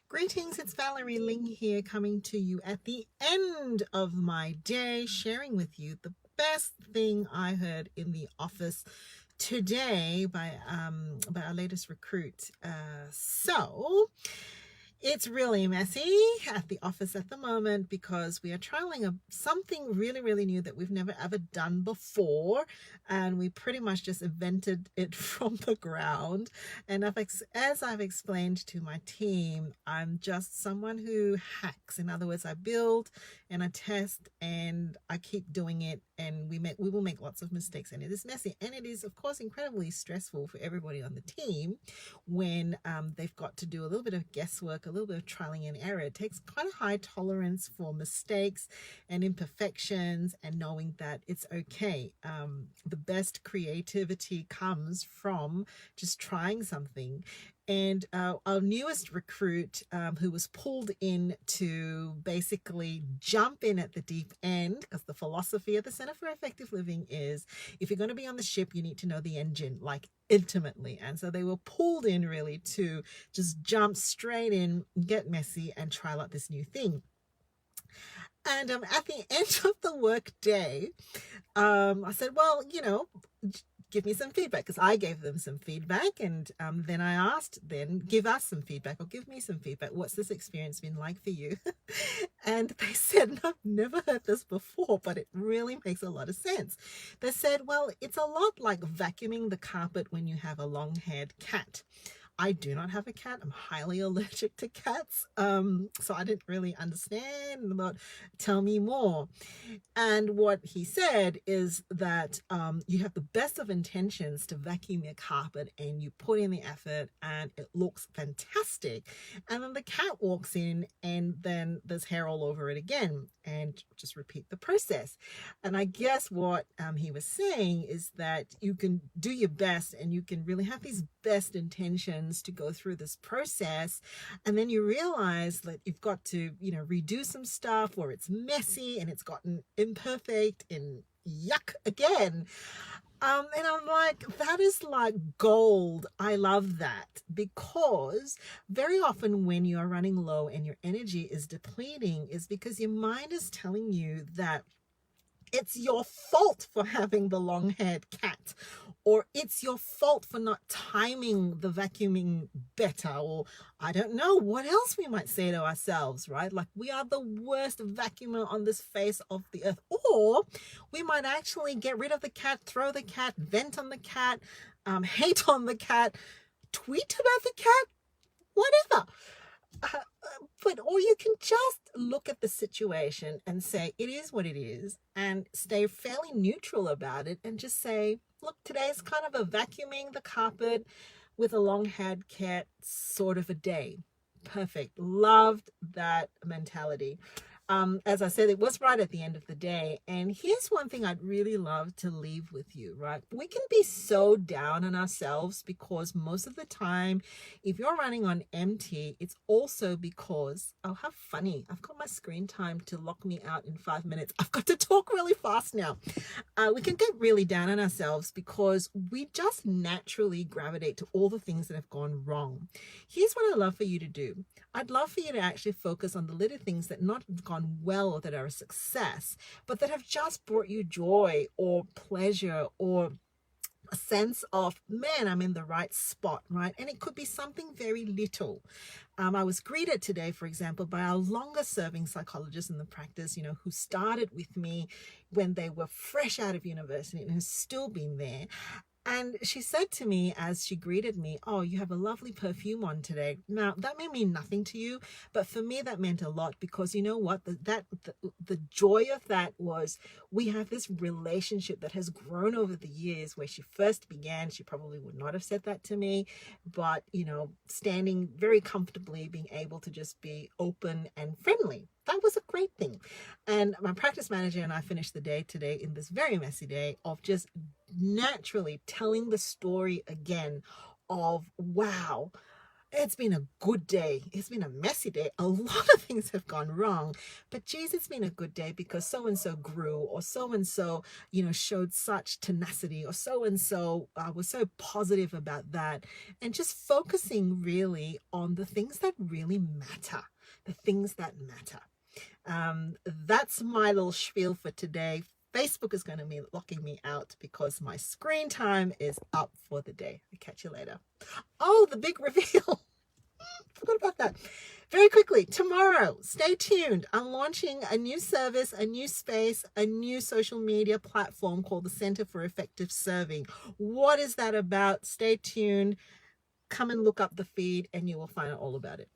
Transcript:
Greetings, it's Valerie Ling here, coming to you at the end of my day, sharing with you the best thing I heard in the office today by our latest recruit. It's really messy at the office at the moment because we are trialing something really, really new that we've never ever done before. And we pretty much just invented it from the ground. And as I've explained to my team, I'm just someone who hacks. In other words, I build and I test and I keep doing it, and we will make lots of mistakes, and it is messy, and it is of course incredibly stressful for everybody on the team when they've got to do a little bit of guesswork, a little bit of trialing and error. It takes quite a high tolerance for mistakes and imperfections, and knowing that it's okay. The best creativity comes from just trying something. And our newest recruit, who was pulled in to basically jump in at the deep end, because the philosophy of the Center for Effective Living is, if you're going to be on the ship, you need to know the engine, like intimately. And so they were pulled in really to just jump straight in, get messy, and trial out this new thing. And at the end of the work day, I said, well, give me some feedback, because I gave them some feedback, and then I asked, then give us some feedback, or give me some feedback. What's this experience been like for you? And they said, I've never heard this before, but it really makes a lot of sense. They said, well, it's a lot like vacuuming the carpet when you have a long-haired cat. I do not have a cat. I'm highly allergic to cats. So I didn't really understand. And I thought, tell me more. And what he said is that you have the best of intentions to vacuum your carpet, and you put in the effort and it looks fantastic. And then the cat walks in and then there's hair all over it again, and just repeat the process. And I guess what he was saying is that you can do your best and you can really have these best intentions to go through this process, and then you realize that you've got to redo some stuff, or it's messy and it's gotten imperfect and yuck again. And I'm like, that is like gold. I love that, because very often when you are running low and your energy is depleting is because your mind is telling you that it's your fault for having the long-haired cat, or it's your fault for not timing the vacuuming better, or I don't know what else we might say to ourselves, right? Like we are the worst vacuumer on this face of the earth. Or we might actually get rid of the cat, throw the cat, vent on the cat, hate on the cat, tweet about the cat, whatever. Or you can just look at the situation and say, it is what it is, and stay fairly neutral about it, and just say, look, today's kind of a vacuuming the carpet with a long-haired cat sort of a day. Perfect. Loved that mentality. As I said, it was right at the end of the day. And here's one thing I'd really love to leave with you, right? We can be so down on ourselves because most of the time, if you're running on empty, it's also because, oh, how funny. I've got my screen time to lock me out in 5 minutes. I've got to talk really fast now. We can get really down on ourselves because we just naturally gravitate to all the things that have gone wrong. Here's what I'd love for you to do. I'd love for you to actually focus on the little things that not have gone well, or that are a success, but that have just brought you joy or pleasure, or a sense of, man, I'm in the right spot, right? And it could be something very little. I was greeted today, for example, by our longest serving psychologist in the practice, who started with me when they were fresh out of university and has still been there. And she said to me as she greeted me, oh, you have a lovely perfume on today. Now, that may mean nothing to you, but for me, that meant a lot, because you know what? The joy of that was, we have this relationship that has grown over the years. Where she first began, she probably would not have said that to me, but, standing very comfortably, being able to just be open and friendly. That was a great thing. And my practice manager and I finished the day today in this very messy day of just naturally telling the story again of, wow, It's been a good day. It's been a messy day. A lot of things have gone wrong, but geez, it's been a good day because so and so grew, or so and so, showed such tenacity, or so and so was so positive about that. And just focusing really on the things that really matter, the things that matter. That's my little spiel for today. Facebook is going to be locking me out because my screen time is up for the day. I'll catch you later. Oh, the big reveal. Forgot about that. Very quickly, tomorrow, stay tuned. I'm launching a new service, a new space, a new social media platform called the Center for Effective Serving. What is that about? Stay tuned. Come and look up the feed and you will find out all about it.